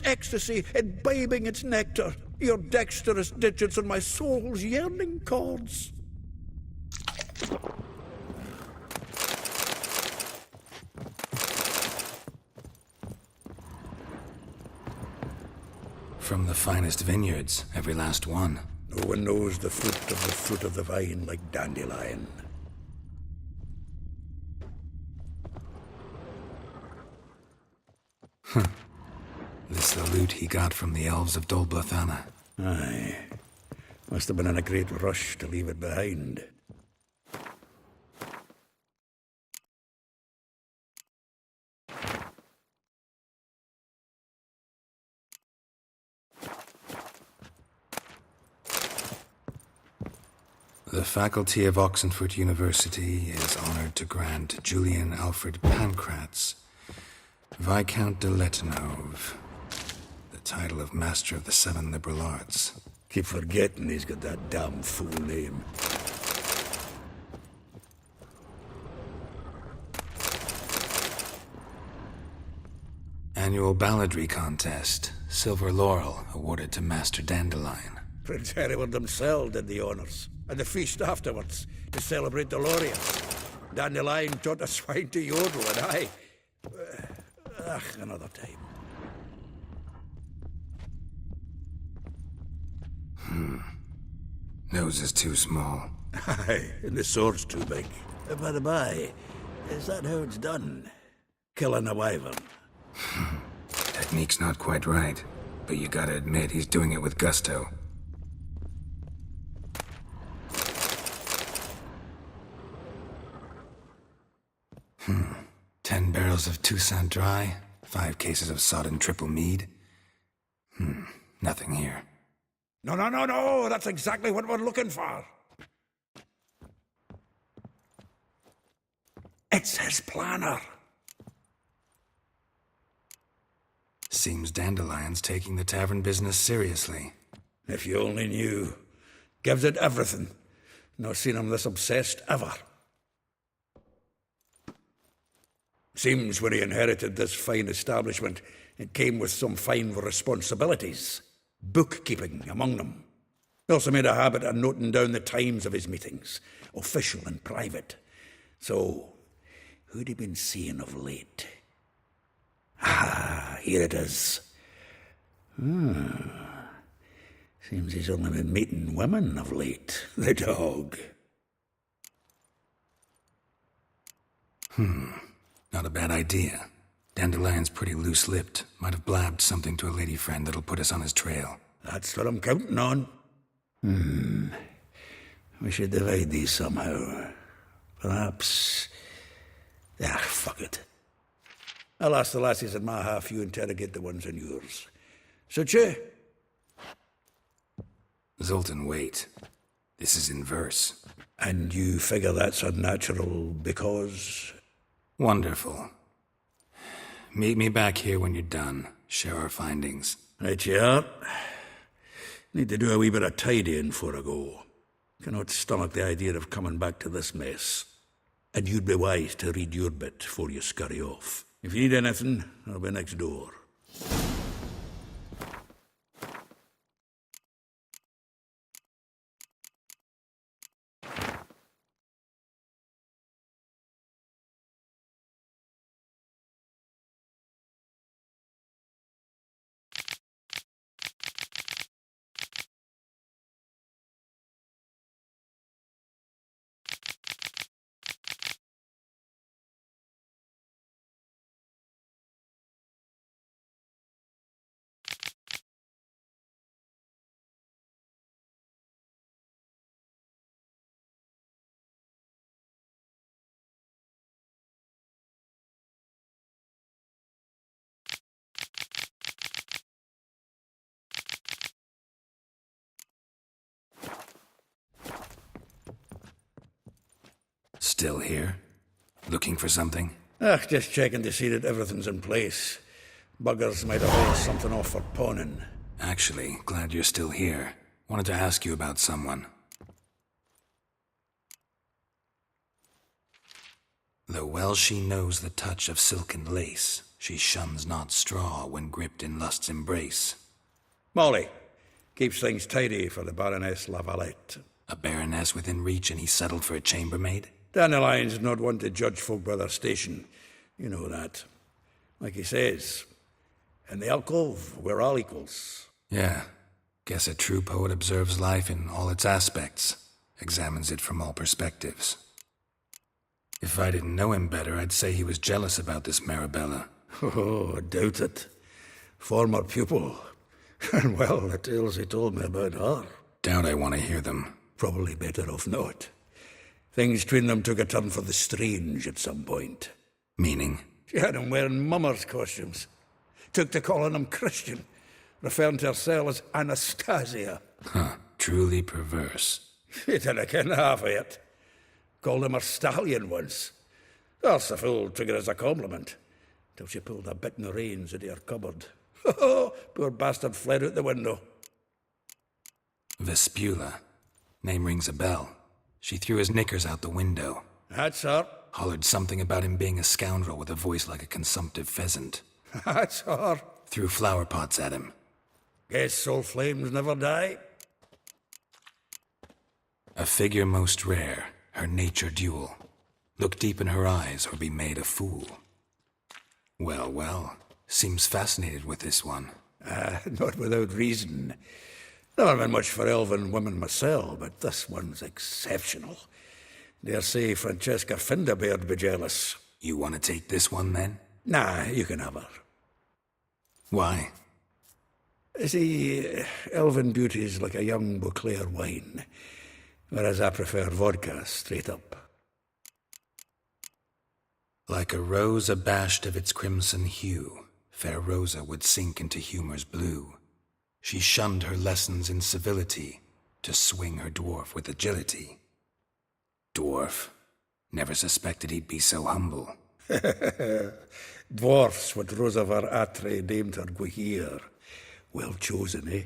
ecstasy, imbibing its nectar, your dexterous digits on my soul's yearning chords. From the finest vineyards, every last one. No one knows the fruit of the vine like Dandelion. This the loot he got from the elves of Dol Blathanna. Aye. Must have been in a great rush to leave it behind. The faculty of Oxenford University is honored to grant Julian Alfred Pancratz, Viscount de Letenove, the title of Master of the Seven Liberal Arts. Keep forgetting he's got that damn fool name. Annual balladry contest, Silver Laurel awarded to Master Dandelion. Prince Hereward himself did the honors, and the feast afterwards, to celebrate the laureates. Dandelion taught a swine to yodel, and I... another time. Nose is too small. Aye, and the sword's too big. By the by, is that how it's done? Killing a wyvern? Technique's not quite right, but you gotta admit he's doing it with gusto. Hmm. 10 barrels of Toussaint Dry, 5 cases of sodden triple mead. Nothing here. No, that's exactly what we're looking for. It's his planner. Seems Dandelion's taking the tavern business seriously. If you only knew. Gives it everything. Not seen him this obsessed ever. Seems when he inherited this fine establishment, it came with some fine responsibilities. Bookkeeping among them. He also made a habit of noting down the times of his meetings, official and private. So, who'd he been seeing of late? Ah, here it is. Seems he's only been meeting women of late. The dog. Not a bad idea. Dandelion's pretty loose-lipped. Might have blabbed something to a lady friend that'll put us on his trail. That's what I'm counting on. We should divide these somehow. Perhaps... fuck it. I'll ask the lassies in my half, you interrogate the ones in yours. Suit you? Zoltan, wait. This is in verse. And you figure that's unnatural because... Wonderful. Meet me back here when you're done. Share our findings. Right you are. Need to do a wee bit of tidying before I go. Cannot stomach the idea of coming back to this mess. And you'd be wise to read your bit before you scurry off. If you need anything, I'll be next door. Still here? Looking for something? Just checking to see that everything's in place. Buggers might have hauled something off for pawning. Actually, glad you're still here. Wanted to ask you about someone. Though well she knows the touch of silken lace, She shuns not straw when gripped in lust's embrace. Molly keeps things tidy for the Baroness Lavalette. A baroness within reach, and he settled for a chambermaid? Dandelion's not one to judge folk by their station. You know that. Like he says, in the alcove, we're all equals. Yeah. Guess a true poet observes life in all its aspects, examines it from all perspectives. If I didn't know him better, I'd say he was jealous about this Marabella. Oh, I doubt it. Former pupil. And well, the tales he told me about her. Doubt I want to hear them. Probably better off not. Things between them took a turn for the strange at some point. Meaning? She had him wearing mummers' costumes. Took to calling him Christian, referring to herself as Anastasia. Huh, truly perverse. She didn't ken half of it. Called him her stallion once. That's the fool took it as a compliment, till she pulled a bit in the reins into her cupboard. Poor bastard fled out the window. Vespula. Name rings a bell. She threw his knickers out the window. That's her. Hollered something about him being a scoundrel with a voice like a consumptive pheasant. That's her. Threw flower pots at him. Guess soul flames never die. A figure most rare, her nature dual. Look deep in her eyes or be made a fool. Well, well, seems fascinated with this one. Not without reason. Never been much for elven women myself, but this one's exceptional. Dare say Francesca Finderbeard be jealous. You want to take this one, then? Nah, you can have her. Why? See, elven beauty's like a young Beauclair wine, whereas I prefer vodka straight up. Like a rose abashed of its crimson hue, fair Rosa would sink into humor's blue. She shunned her lessons in civility to swing her dwarf with agility. Dwarf. Never suspected he'd be so humble. Dwarfs what Rosa var Atre named her Guahir. Well chosen, eh?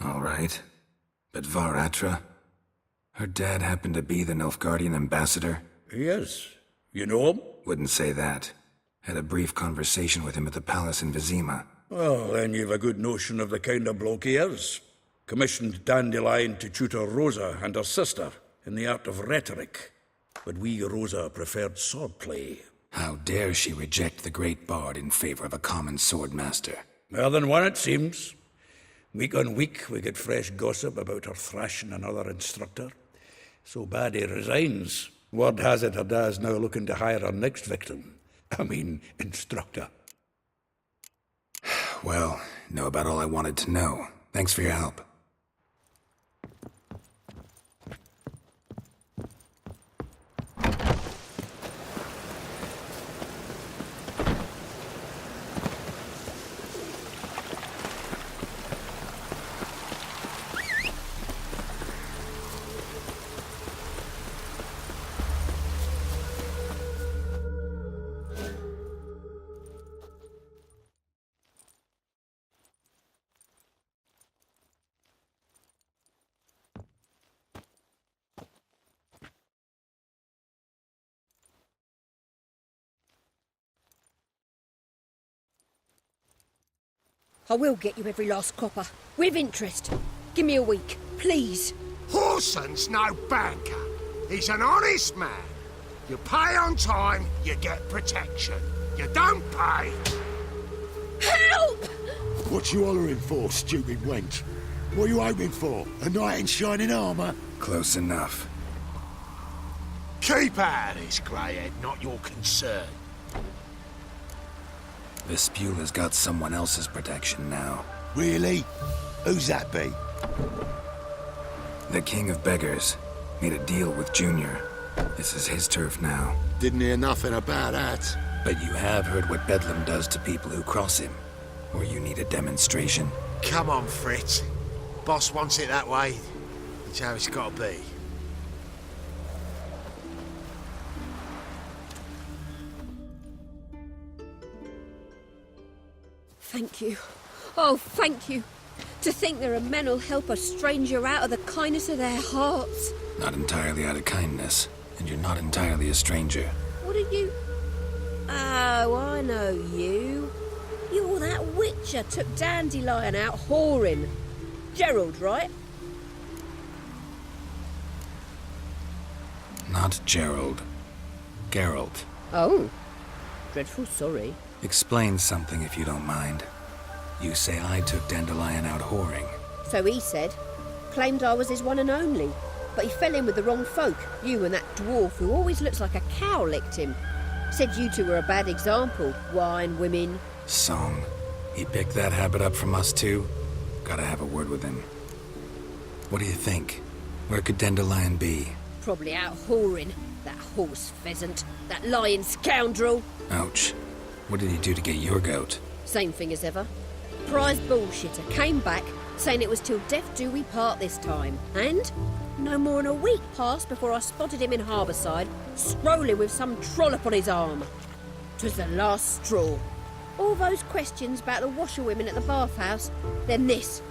All right. But Var Atra? Her dad happened to be the Nilfgaardian ambassador? Yes. You know him? Wouldn't say that. Had a brief conversation with him at the palace in Vizima. Well, then you've a good notion of the kind of bloke he is. Commissioned Dandelion to tutor Rosa and her sister in the art of rhetoric. But we, Rosa, preferred swordplay. How dare she reject the great bard in favor of a common swordmaster? More than one, it seems. Week on week, we get fresh gossip about her thrashing another instructor. So bad he resigns. Word has it her dad's now looking to hire her next victim. Instructor. Well, know about all I wanted to know. Thanks for your help. I will get you every last copper, with interest. Give me a week, please. Horson's no banker. He's an honest man. You pay on time, you get protection. You don't pay. Help! What you hollering for, stupid wench? What are you hoping for? A knight in shining armour? Close enough. Keep out of this, greyhead, not your concern. Vespula's got someone else's protection now. Really? Who's that be? The King of Beggars made a deal with Junior. This is his turf now. Didn't hear nothing about that. But you have heard what Bedlam does to people who cross him. Or you need a demonstration? Come on, Fritz. Boss wants it that way. It's how it's got to be. Thank you. Oh, thank you. To think there are men who'll help a stranger out of the kindness of their hearts. Not entirely out of kindness, and you're not entirely a stranger. What are you... Oh, I know you. You're that witcher took Dandelion out whoring. Gerald, right? Not Gerald. Geralt. Oh. Dreadful sorry. Explain something if you don't mind. You say I took Dandelion out whoring. So he said. Claimed I was his one and only. But he fell in with the wrong folk. You and that dwarf who always looks like a cow licked him. Said you two were a bad example. Wine, women. Song. He picked that habit up from us too? Gotta have a word with him. What do you think? Where could Dandelion be? Probably out whoring. That horse pheasant. That lying scoundrel. Ouch. What did he do to get your goat? Same thing as ever. Prize bullshitter came back saying it was till death do we part this time. And no more than a week passed before I spotted him in Harbourside, strolling with some trollop on his arm. 'Twas the last straw. All those questions about the washerwomen at the bathhouse, then this.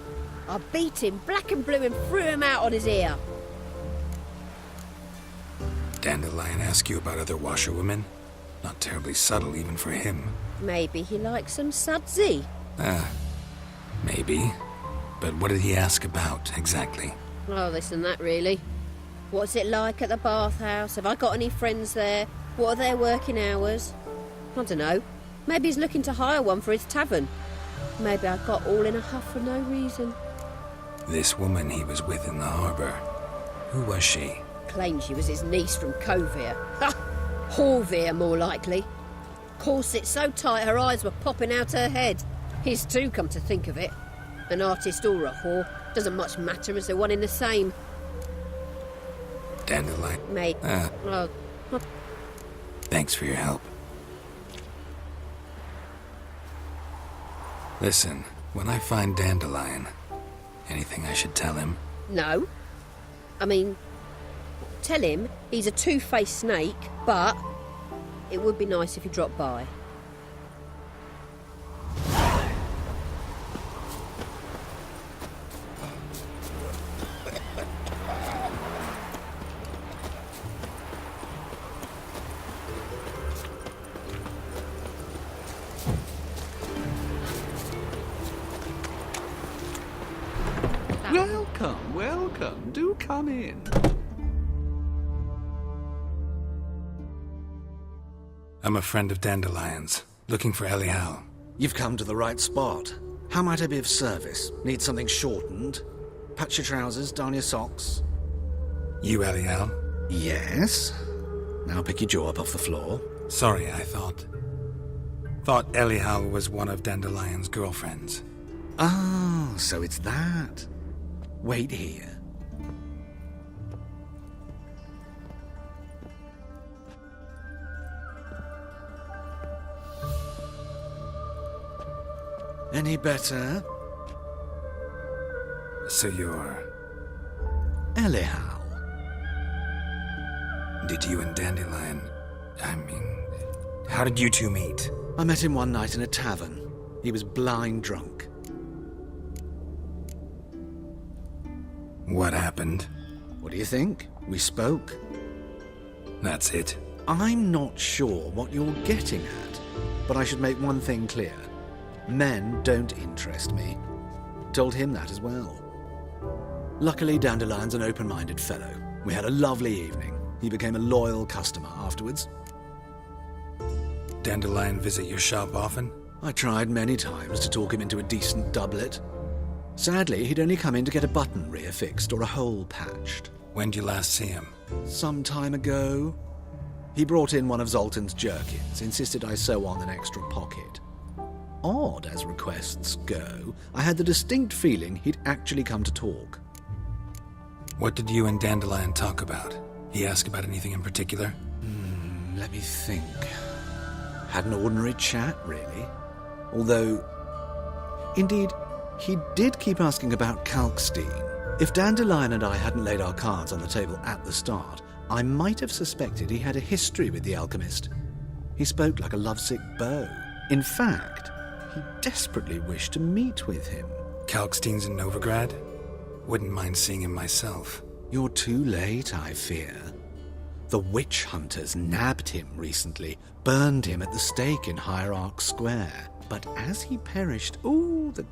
I beat him black and blue and threw him out on his ear. Dandelion ask you about other washerwomen? Not terribly subtle even for him. Maybe he likes some sudsy. Maybe. But what did he ask about, exactly? Oh, this and that, really. What's it like at the bathhouse? Have I got any friends there? What are their working hours? I don't know. Maybe he's looking to hire one for his tavern. Maybe I got all in a huff for no reason. This woman he was with in the harbour. Who was she? Claimed she was his niece from Kovir. Ha! Horvir, more likely. Corset so tight her eyes were popping out her head. His too, come to think of it. An artist or a whore. Doesn't much matter as they're one in the same. Dandelion. Mate. Thanks for your help. Listen, when I find Dandelion, anything I should tell him? No. I mean, tell him he's a two-faced snake, but it would be nice if he dropped by. Welcome, welcome. Do come in. I'm a friend of Dandelion's, looking for Elial. You've come to the right spot. How might I be of service? Need something shortened? Patch your trousers, darn your socks. You Elial? Yes. Now pick your jaw up off the floor. Sorry, I thought Elial was one of Dandelion's girlfriends. Oh, so it's that. Wait here. Any better? So you're... Elial. Did you and Dandelion... how did you two meet? I met him one night in a tavern. He was blind drunk. What happened? What do you think? We spoke. That's it. I'm not sure what you're getting at, but I should make one thing clear. Men don't interest me. Told him that as well. Luckily, Dandelion's an open-minded fellow. We had a lovely evening. He became a loyal customer afterwards. Dandelion visit your shop often? I tried many times to talk him into a decent doublet. Sadly, he'd only come in to get a button reaffixed or a hole patched. When did you last see him? Some time ago. He brought in one of Zoltan's jerkins, insisted I sew on an extra pocket. Odd as requests go, I had the distinct feeling he'd actually come to talk. What did you and Dandelion talk about? He asked about anything in particular? Let me think. Had an ordinary chat, really. Although, indeed, he did keep asking about Kalkstein. If Dandelion and I hadn't laid our cards on the table at the start, I might have suspected he had a history with the alchemist. He spoke like a lovesick beau. In fact, he desperately wished to meet with him. Kalkstein's in Novigrad? Wouldn't mind seeing him myself. You're too late, I fear. The witch hunters nabbed him recently, burned him at the stake in Hierarch Square. But as he perished, the